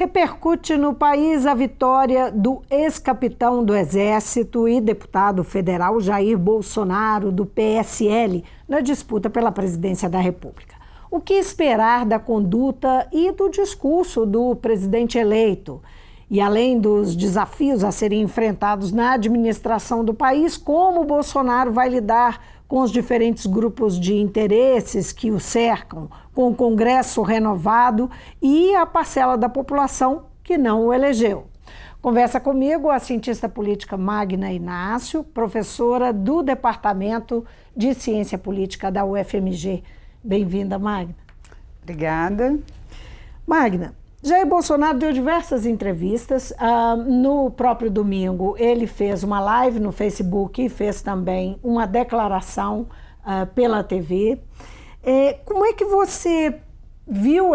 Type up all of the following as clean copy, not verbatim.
Repercute no país a vitória do ex-capitão do Exército e deputado federal Jair Bolsonaro, do PSL, na disputa pela presidência da República. O que esperar da conduta e do discurso do presidente eleito? E além dos desafios a serem enfrentados na administração do país, como Bolsonaro vai lidar com os diferentes grupos de interesses que o cercam, com o Congresso renovado e a parcela da população que não o elegeu. Conversa comigo a cientista política Magna Inácio, professora do Departamento de Ciência Política da UFMG. Bem-vinda, Magna. Obrigada. Magna, Jair Bolsonaro deu diversas entrevistas. No próprio domingo, ele fez uma live no Facebook e fez também uma declaração pela TV. Como é que você viu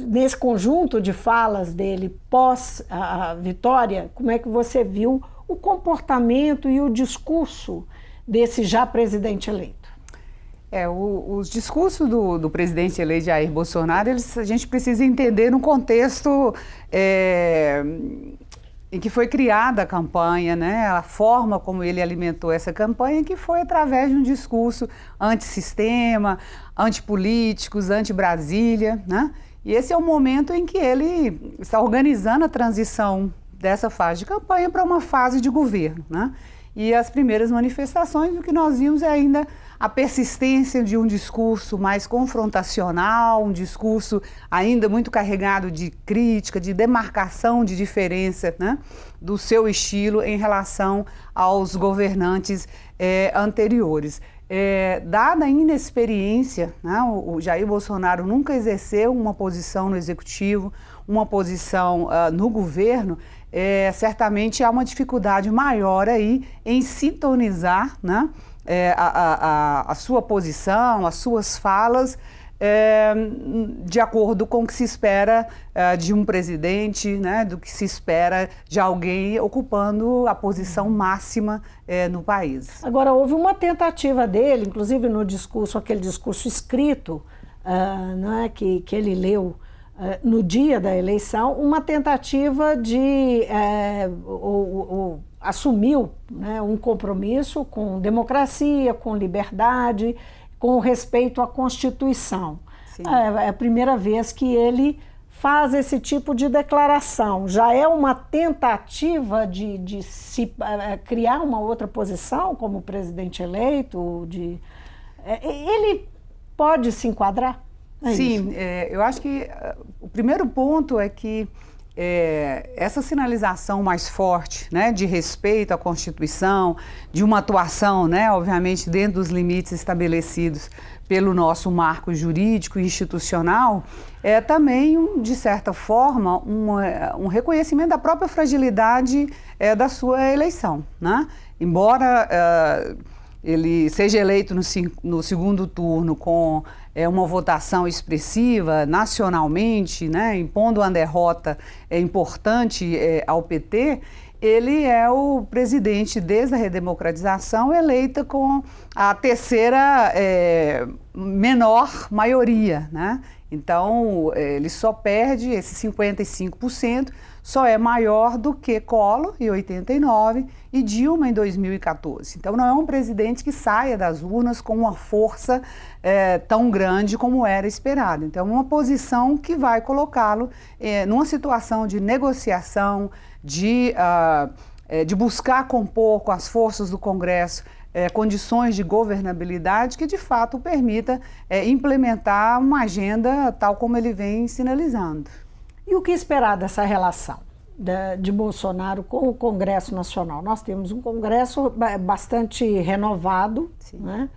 nesse conjunto de falas dele pós a vitória, como é que você viu o comportamento e o discurso desse já presidente eleito? Os discursos do presidente eleito Jair Bolsonaro, a gente precisa entender no contexto em que foi criada a campanha, né? A forma como ele alimentou essa campanha, que foi através de um discurso antissistema, antipolíticos, anti-Brasília, né? E esse é o momento em que ele está organizando a transição dessa fase de campanha para uma fase de governo, né? E as primeiras manifestações, o que nós vimos é ainda a persistência de um discurso mais confrontacional, um discurso ainda muito carregado de crítica, de demarcação de diferença, né, do seu estilo em relação aos governantes anteriores. Dada a inexperiência, né, o Jair Bolsonaro nunca exerceu uma posição no executivo, uma posição no governo. Certamente há uma dificuldade maior aí em sintonizar, né, a sua posição, as suas falas, de acordo com o que se espera de um presidente, né, do que se espera de alguém ocupando a posição máxima no país. Agora, houve uma tentativa dele, inclusive no discurso, aquele discurso escrito, né, que ele leu no dia da eleição, uma tentativa de assumiu, né, um compromisso com democracia, com liberdade, com respeito à Constituição. É a primeira vez que ele faz esse tipo de declaração. Já é uma tentativa de se criar uma outra posição como presidente eleito? Ele pode se enquadrar? Sim, eu acho que o primeiro ponto é que essa sinalização mais forte, né, de respeito à Constituição, de uma atuação, né, obviamente dentro dos limites estabelecidos pelo nosso marco jurídico e institucional, é também, de certa forma, um reconhecimento da própria fragilidade da sua eleição, né? Embora ele seja eleito no segundo turno com uma votação expressiva nacionalmente, né, impondo uma derrota importante ao PT, ele é o presidente, desde a redemocratização, eleita com a terceira menor maioria, né? Então, ele só perde esses 55%, só é maior do que Collor em 89 e Dilma em 2014. Então, não é um presidente que saia das urnas com uma força tão grande como era esperado. Então, é uma posição que vai colocá-lo numa situação de negociação, de buscar compor com as forças do Congresso condições de governabilidade que, de fato, permita implementar uma agenda tal como ele vem sinalizando. E o que esperar dessa relação de Bolsonaro com o Congresso Nacional? Nós temos um Congresso bastante renovado, né?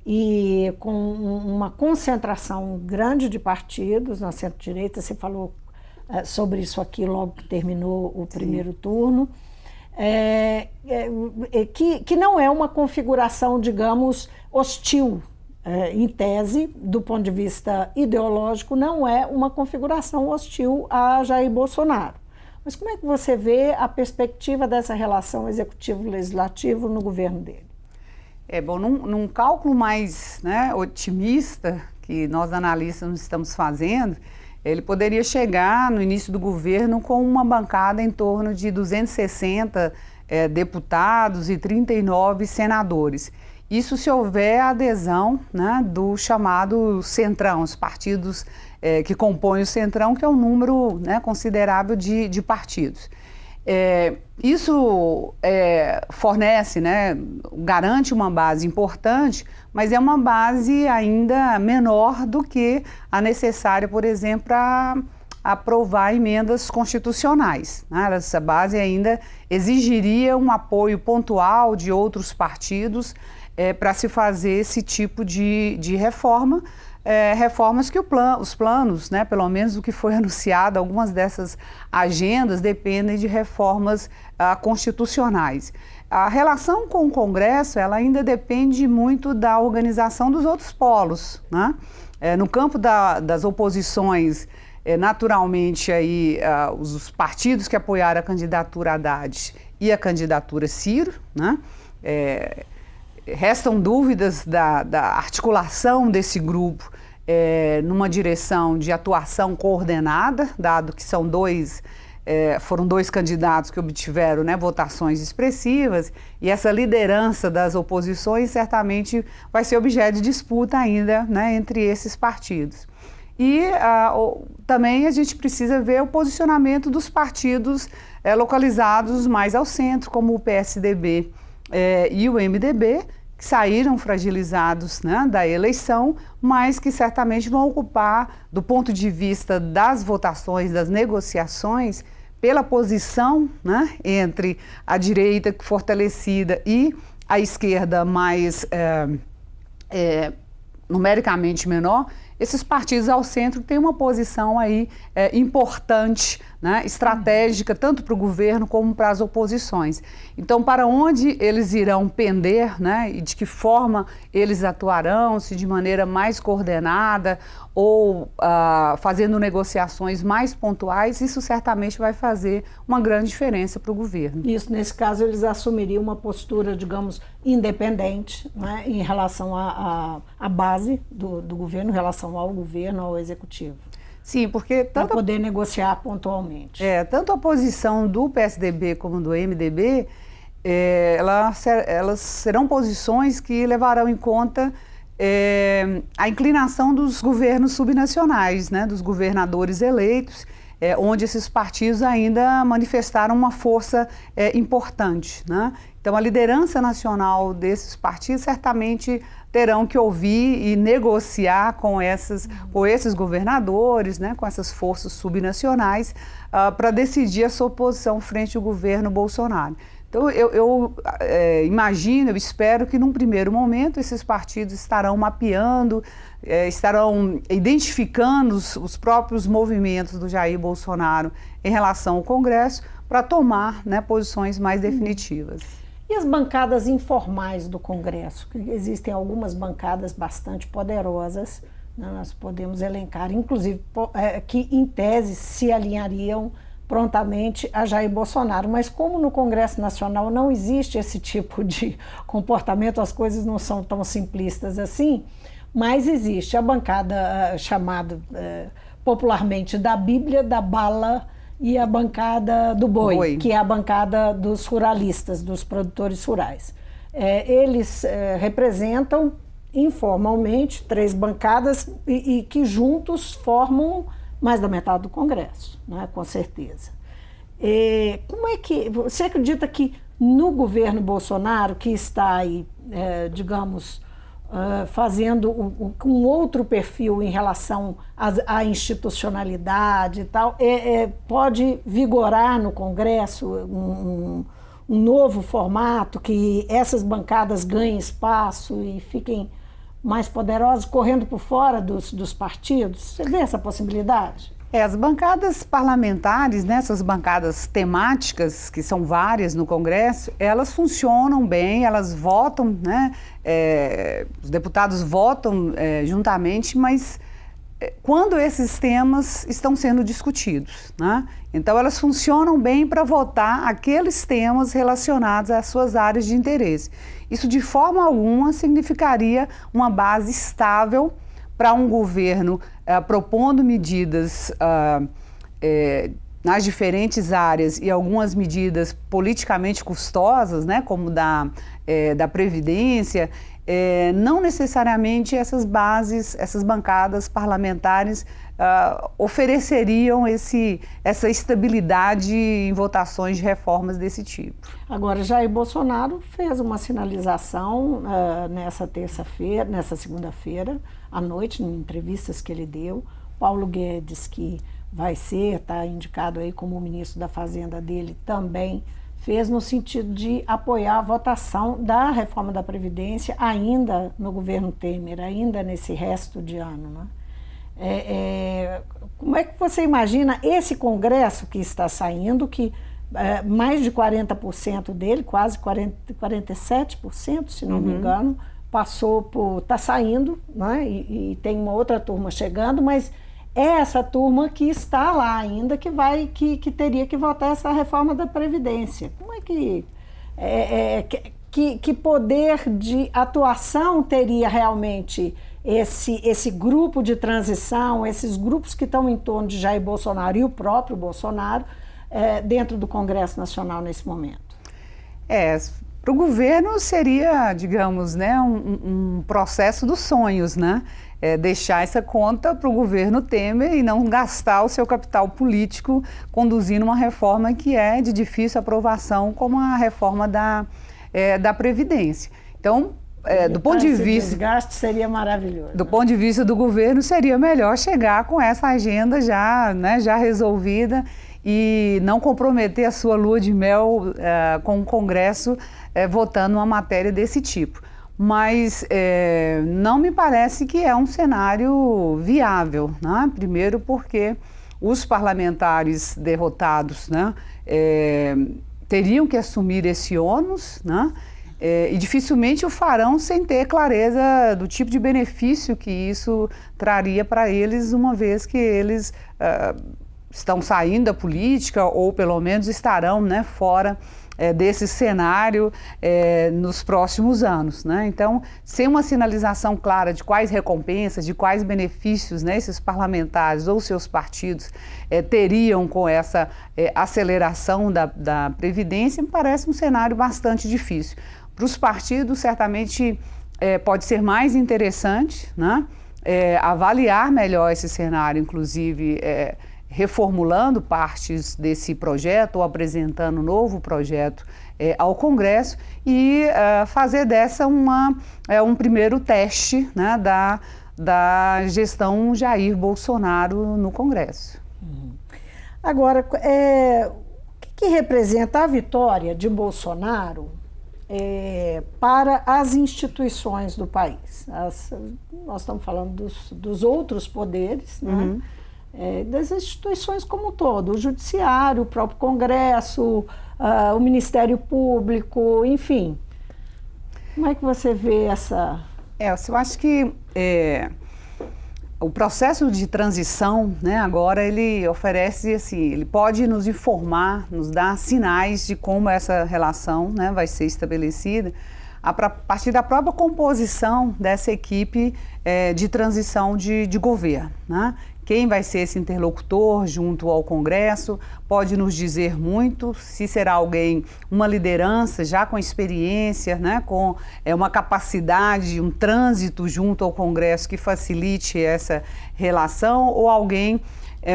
E com uma concentração grande de partidos na centro-direita. Você falou sobre isso aqui logo que terminou o primeiro turno. Que não é uma configuração, digamos, hostil, em tese, do ponto de vista ideológico, não é uma configuração hostil a Jair Bolsonaro. Mas como é que você vê a perspectiva dessa relação executivo-legislativo no governo dele? Bom, num cálculo mais, né, otimista que nós analistas estamos fazendo, ele poderia chegar no início do governo com uma bancada em torno de 260 deputados e 39 senadores. Isso se houver a adesão, né, do chamado Centrão, os partidos que compõem o Centrão, que é um número, né, considerável de partidos. Isso fornece, né, garante uma base importante, mas é uma base ainda menor do que a necessária, por exemplo, para aprovar emendas constitucionais, né? Essa base ainda exigiria um apoio pontual de outros partidos para se fazer esse tipo de reforma. Reformas que os planos, né, pelo menos o que foi anunciado, algumas dessas agendas dependem de reformas constitucionais. A relação com o Congresso, ela ainda depende muito da organização dos outros polos, né? No campo das oposições, naturalmente, aí, os partidos que apoiaram a candidatura Haddad e a candidatura Ciro, né? Restam dúvidas da articulação desse grupo numa direção de atuação coordenada, dado que foram dois candidatos que obtiveram, né, votações expressivas, e essa liderança das oposições certamente vai ser objeto de disputa ainda, né, entre esses partidos. E também a gente precisa ver o posicionamento dos partidos localizados mais ao centro, como o PSDB e o MDB, que saíram fragilizados, né, da eleição, mas que certamente vão ocupar, do ponto de vista das votações, das negociações, pela posição, né, entre a direita fortalecida e a esquerda mais numericamente menor, esses partidos ao centro têm uma posição aí importante, né, estratégica, tanto para o governo como para as oposições. Então, para onde eles irão pender, né, e de que forma eles atuarão, se de maneira mais coordenada ou fazendo negociações mais pontuais, isso certamente vai fazer uma grande diferença para o governo. Isso, nesse caso, eles assumiriam uma postura, digamos, independente, né, em relação à base do governo, em relação ao governo, ao executivo. Sim, porque para poder negociar pontualmente. Tanto a posição do PSDB como do MDB, elas serão posições que levarão em conta a inclinação dos governos subnacionais, né, dos governadores eleitos, onde esses partidos ainda manifestaram uma força importante, né? Então, a liderança nacional desses partidos certamente terão que ouvir e negociar com esses governadores, né, com essas forças subnacionais, para decidir a sua posição frente ao governo Bolsonaro. Então, eu imagino, eu espero que num primeiro momento esses partidos estarão mapeando, estarão identificando os próprios movimentos do Jair Bolsonaro em relação ao Congresso para tomar, né, posições mais definitivas. E as bancadas informais do Congresso? Existem algumas bancadas bastante poderosas, né, nós podemos elencar, inclusive que em tese se alinhariam prontamente a Jair Bolsonaro, mas como no Congresso Nacional não existe esse tipo de comportamento, as coisas não são tão simplistas assim, mas existe a bancada chamada popularmente da Bíblia, da bala, e a bancada do boi, que é a bancada dos ruralistas, dos produtores rurais. Eles representam informalmente 3 bancadas e que juntos formam mais da metade do Congresso, né, com certeza. Como é que você acredita que no governo Bolsonaro, que está aí, digamos, fazendo um outro perfil em relação à institucionalidade e tal, pode vigorar no Congresso um novo formato, que essas bancadas ganhem espaço e fiquem mais poderosas, correndo por fora dos partidos? Você vê essa possibilidade? As bancadas parlamentares, né, essas bancadas temáticas, que são várias no Congresso, elas funcionam bem, elas votam, né, os deputados votam juntamente, mas quando esses temas estão sendo discutidos, né? Então elas funcionam bem para votar aqueles temas relacionados às suas áreas de interesse. Isso de forma alguma significaria uma base estável para um governo propondo medidas nas diferentes áreas e algumas medidas politicamente custosas, né, como da Previdência, não necessariamente essas bases, essas bancadas parlamentares ofereceriam essa estabilidade em votações de reformas desse tipo. Agora, Jair Bolsonaro fez uma sinalização nessa segunda-feira à noite, em entrevistas que ele deu. Paulo Guedes, que está indicado aí como o ministro da Fazenda dele, também fez no sentido de apoiar a votação da reforma da Previdência ainda no governo Temer, ainda nesse resto de ano, né? Como é que você imagina esse Congresso que está saindo, que mais de 40% dele, quase 47%, se não me engano, está saindo, né? E tem uma outra turma chegando, mas é essa turma que está lá ainda que teria que votar essa reforma da Previdência. Como é que poder de atuação teria realmente esse grupo de transição, esses grupos que estão em torno de Jair Bolsonaro e o próprio Bolsonaro dentro do Congresso Nacional nesse momento? Para o governo seria, digamos, né, um processo dos sonhos, né? Deixar essa conta para o governo Temer e não gastar o seu capital político conduzindo uma reforma que é de difícil aprovação, como a reforma da Previdência. Então, do ponto de vista... desgaste seria maravilhoso. Do ponto de vista do governo, seria melhor chegar com essa agenda já resolvida e não comprometer a sua lua de mel com o Congresso votando uma matéria desse tipo. Mas não me parece que é um cenário viável, né? Primeiro porque os parlamentares derrotados, né, teriam que assumir esse ônus, né? E dificilmente o farão sem ter clareza do tipo de benefício que isso traria para eles, uma vez que eles estão saindo da política ou pelo menos estarão, né, fora desse cenário nos próximos anos, né? Então, sem uma sinalização clara de quais recompensas, de quais benefícios, né, esses parlamentares ou seus partidos teriam com essa aceleração da Previdência, me parece um cenário bastante difícil. Para os partidos, certamente, pode ser mais interessante, né, avaliar melhor esse cenário, inclusive reformulando partes desse projeto ou apresentando um novo projeto ao Congresso e fazer dessa um primeiro teste, né, da gestão Jair Bolsonaro no Congresso. Agora, o que representa a vitória de Bolsonaro para as instituições do país? Nós estamos falando dos outros poderes, né? Das instituições como um todo, o Judiciário, o próprio Congresso, o Ministério Público, enfim. Como é que você vê essa... Eu acho que o processo de transição, né, agora ele oferece, assim, ele pode nos informar, nos dar sinais de como essa relação, né, vai ser estabelecida a partir da própria composição dessa equipe de transição de governo, né? Quem vai ser esse interlocutor junto ao Congresso pode nos dizer muito, se será alguém, uma liderança já com experiência, né, com uma capacidade, um trânsito junto ao Congresso que facilite essa relação, ou alguém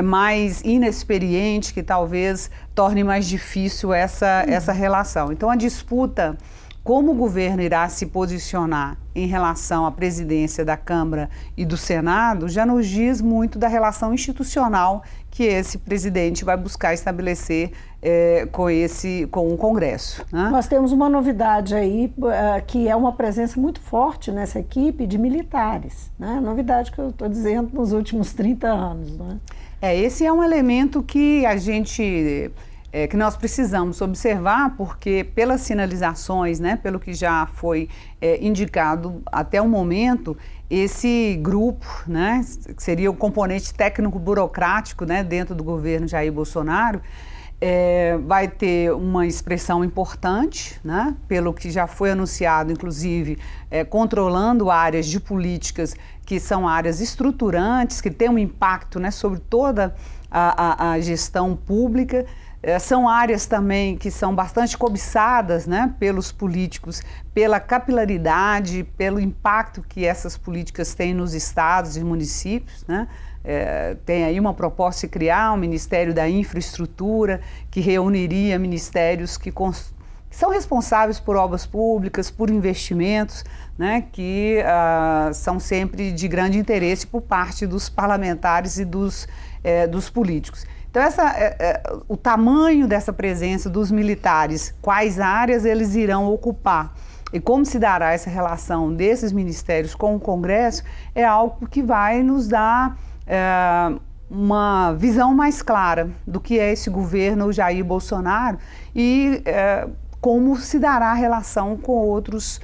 mais inexperiente que talvez torne mais difícil essa relação. Então a disputa, como o governo irá se posicionar em relação à presidência da Câmara e do Senado, já nos diz muito da relação institucional que esse presidente vai buscar estabelecer com o Congresso, né? Nós temos uma novidade aí, que é uma presença muito forte nessa equipe de militares, né? Novidade que eu estou dizendo nos últimos 30 anos, né? Esse é um elemento que que nós precisamos observar, porque pelas sinalizações, né, pelo que já foi indicado até o momento, esse grupo, né, que seria o componente técnico-burocrático, né, dentro do governo Jair Bolsonaro, vai ter uma expressão importante, né, pelo que já foi anunciado, inclusive, controlando áreas de políticas que são áreas estruturantes, que têm um impacto, né, sobre toda a gestão pública. São áreas também que são bastante cobiçadas, né, pelos políticos, pela capilaridade, pelo impacto que essas políticas têm nos estados e municípios, né? Tem aí uma proposta de criar um Ministério da Infraestrutura, que reuniria ministérios que são responsáveis por obras públicas, por investimentos, né, que são sempre de grande interesse por parte dos parlamentares e dos políticos. Então, o tamanho dessa presença dos militares, quais áreas eles irão ocupar e como se dará essa relação desses ministérios com o Congresso, é algo que vai nos dar uma visão mais clara do que é esse governo Jair Bolsonaro e como se dará a relação com outros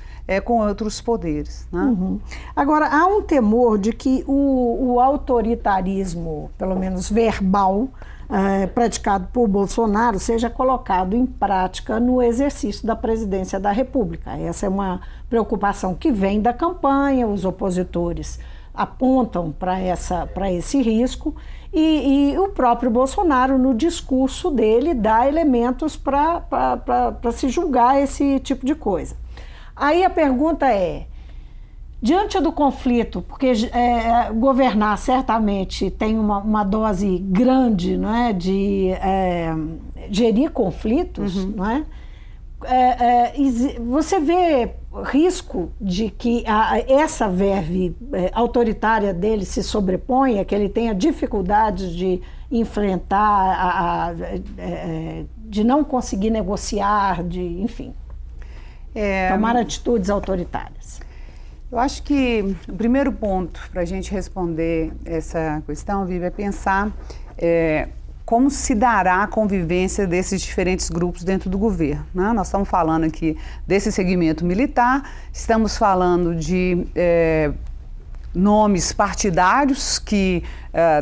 poderes, né? Uhum. Agora, há um temor de que o autoritarismo, pelo menos verbal, praticado por Bolsonaro, seja colocado em prática no exercício da presidência da República. Essa é uma preocupação que vem da campanha, os opositores apontam para esse risco e o próprio Bolsonaro, no discurso dele, dá elementos para se julgar esse tipo de coisa. Aí a pergunta é, diante do conflito, porque governar certamente tem uma dose grande, não é, de gerir conflitos, não é? Você vê risco de que essa verve autoritária dele se sobreponha, que ele tenha dificuldades de enfrentar, de não conseguir negociar, enfim, tomar atitudes autoritárias? Eu acho que o primeiro ponto para a gente responder essa questão, Vivi, é pensar como se dará a convivência desses diferentes grupos dentro do governo, né? Nós estamos falando aqui desse segmento militar, estamos falando de nomes partidários que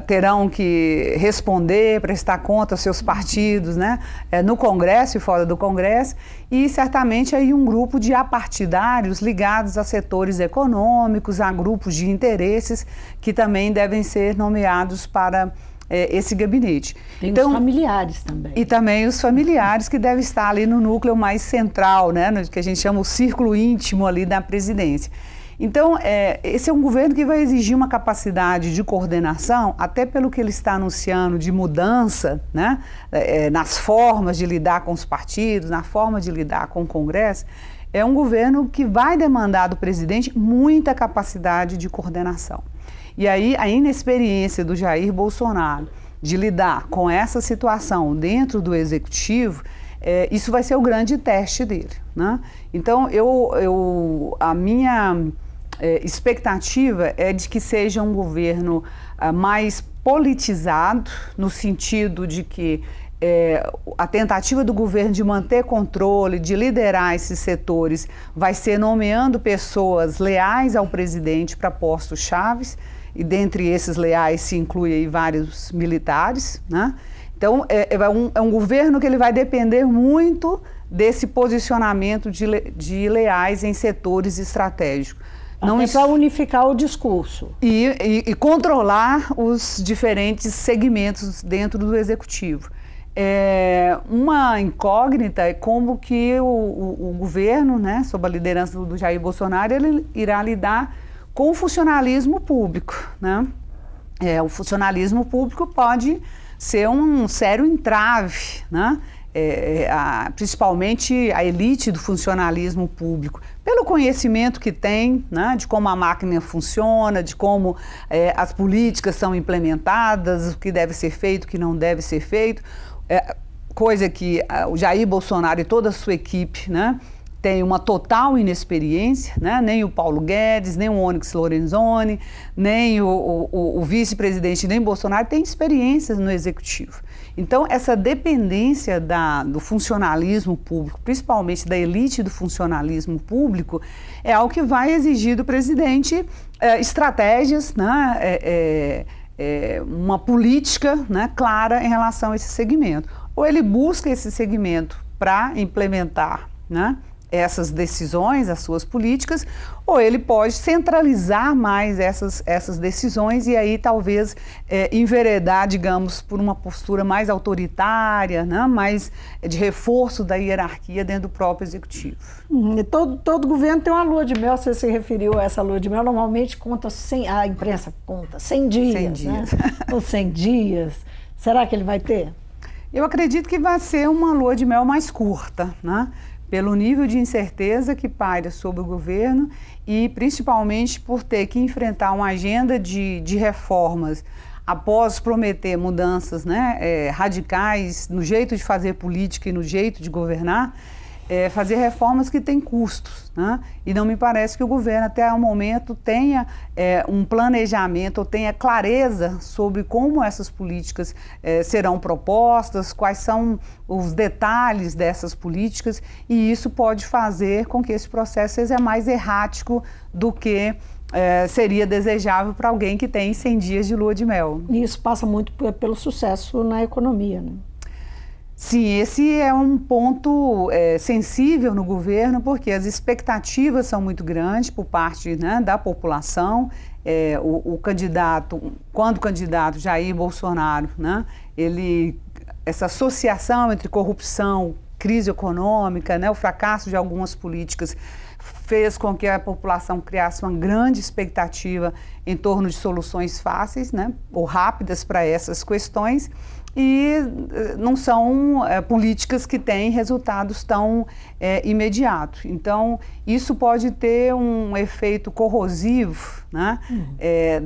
terão que responder, prestar conta aos seus partidos, né? No Congresso e fora do Congresso, e certamente aí um grupo de apartidários ligados a setores econômicos, a grupos de interesses que também devem ser nomeados para esse gabinete. Tem os familiares também. E também os familiares que devem estar ali no núcleo mais central, né, que a gente chama o círculo íntimo ali da presidência. Então, esse é um governo que vai exigir uma capacidade de coordenação, até pelo que ele está anunciando de mudança, né, nas formas de lidar com os partidos, na forma de lidar com o Congresso. É um governo que vai demandar do presidente muita capacidade de coordenação. E aí a inexperiência do Jair Bolsonaro de lidar com essa situação dentro do executivo, isso vai ser o grande teste dele, né? Então a minha expectativa é de que seja um governo mais politizado, no sentido de que a tentativa do governo de manter controle, de liderar esses setores, vai ser nomeando pessoas leais ao presidente para postos chaves, e dentre esses leais se inclui aí vários militares, né? Então, é um governo que ele vai depender muito desse posicionamento de leais em setores estratégicos. Não para unificar o discurso. E controlar os diferentes segmentos dentro do executivo. Uma incógnita é como que o governo, né, sob a liderança do Jair Bolsonaro, ele irá lidar com o funcionalismo público, né? O funcionalismo público pode ser um sério entrave, né? Principalmente a elite do funcionalismo público, pelo conhecimento que tem, né, de como a máquina funciona, de como as políticas são implementadas, o que deve ser feito, o que não deve ser feito, coisa que o Jair Bolsonaro e toda a sua equipe, né, tem uma total inexperiência, né? Nem o Paulo Guedes, nem o Onyx Lorenzoni, nem o vice-presidente, nem Bolsonaro tem experiências no executivo. Então, essa dependência do funcionalismo público, principalmente da elite do funcionalismo público, é algo que vai exigir do presidente estratégias, né? Uma política, né, clara em relação a esse segmento. ou ele busca esse segmento para implementar, né, essas decisões, as suas políticas, ou ele pode centralizar mais essas decisões e aí talvez enveredar, digamos, por uma postura mais autoritária, né, mais de reforço da hierarquia dentro do próprio executivo. E todo governo tem uma lua de mel, você se referiu a essa lua de mel, normalmente conta, a imprensa conta 100 dias, 100 dias. Né? Ou 100 dias. Será que ele vai ter? Eu acredito que vai ser uma lua de mel mais curta, né? Pelo nível de incerteza que paira sobre o governo e principalmente por ter que enfrentar uma agenda de reformas após prometer mudanças, né, radicais no jeito de fazer política e no jeito de governar, fazer reformas que têm custos, né? E não me parece que o governo até o momento tenha um planejamento ou tenha clareza sobre como essas políticas serão propostas, quais são os detalhes dessas políticas, e isso pode fazer com que esse processo seja mais errático do que seria desejável para alguém que tem 100 dias de lua de mel. E isso passa muito pelo sucesso na economia, né? Sim, esse é um ponto sensível no governo, porque as expectativas são muito grandes por parte, né, da população. O candidato, quando o candidato Jair Bolsonaro, né, essa associação entre corrupção, crise econômica, né, o fracasso de algumas políticas fez com que a população criasse uma grande expectativa em torno de soluções fáceis, né, ou rápidas para essas questões. E não são políticas que têm resultados tão imediatos. Então, isso pode ter um efeito corrosivo, né,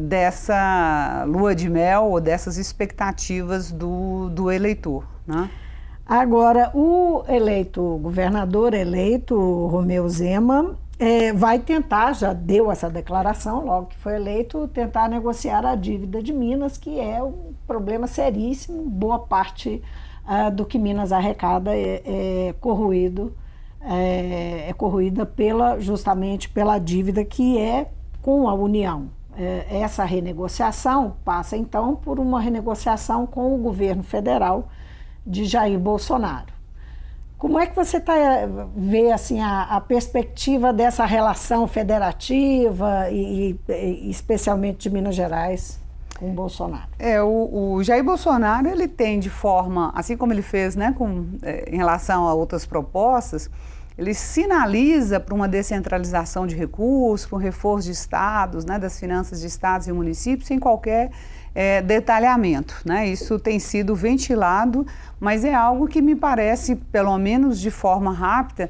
dessa lua de mel ou dessas expectativas do eleitor, né? Agora, o governador eleito, Romeu Zema, vai tentar, já deu essa declaração, logo que foi eleito, tentar negociar a dívida de Minas, que é um problema seríssimo. Boa parte do que Minas arrecada é corroída justamente pela dívida que é com a União. Essa renegociação passa, então, por uma renegociação com o governo federal de Jair Bolsonaro. Como é que você vê assim, a perspectiva dessa relação federativa e especialmente de Minas Gerais com Bolsonaro? O Jair Bolsonaro, ele tem de forma, assim como ele fez, né, em relação a outras propostas, ele sinaliza para uma descentralização de recursos, para um reforço de estados, né, das finanças de estados e municípios, sem qualquer detalhamento, né? Isso tem sido ventilado, mas é algo que me parece, pelo menos de forma rápida,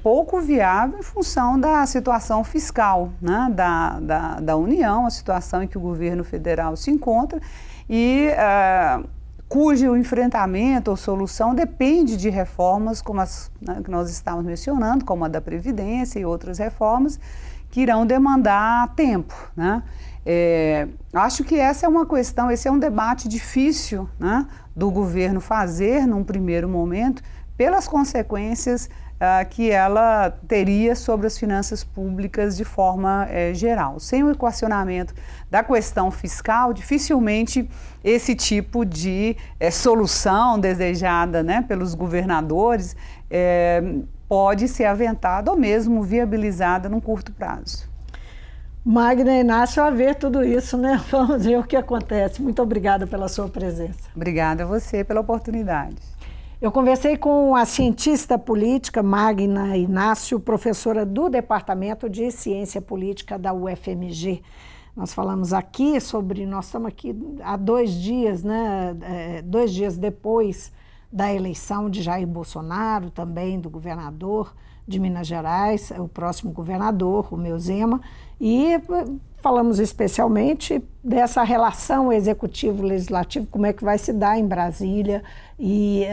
pouco viável em função da situação fiscal, né, da União, a situação em que o governo federal se encontra e cujo enfrentamento ou solução depende de reformas como as, né, que nós estamos mencionando, como a da Previdência e outras reformas que irão demandar tempo, né? Acho que essa é uma questão, esse é um debate difícil, né, do governo fazer num primeiro momento, pelas consequências que ela teria sobre as finanças públicas de forma geral. Sem o equacionamento da questão fiscal, dificilmente esse tipo de solução desejada, né, pelos governadores pode ser aventada ou mesmo viabilizada num curto prazo. Magna Inácio, a ver tudo isso, né? Vamos ver o que acontece. Muito obrigada pela sua presença. Obrigada a você pela oportunidade. Eu conversei com a cientista política Magna Inácio, professora do Departamento de Ciência Política da UFMG. Nós falamos aqui nós estamos aqui há 2 dias, né? 2 dias depois da eleição de Jair Bolsonaro, também do governador de Minas Gerais, o próximo governador, Romeu Zema, e falamos especialmente dessa relação executivo-legislativo, como é que vai se dar em Brasília e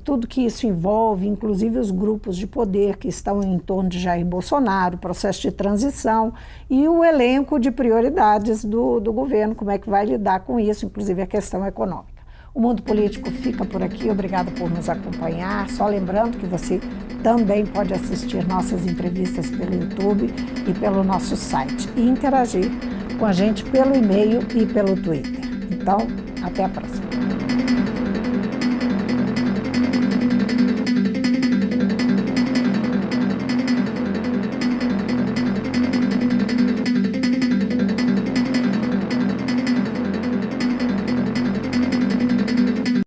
tudo que isso envolve, inclusive os grupos de poder que estão em torno de Jair Bolsonaro, o processo de transição e o elenco de prioridades do governo, como é que vai lidar com isso, inclusive a questão econômica. O Mundo Político fica por aqui, obrigada por nos acompanhar. Só lembrando que você também pode assistir nossas entrevistas pelo YouTube e pelo nosso site e interagir com a gente pelo e-mail e pelo Twitter. Então, até a próxima.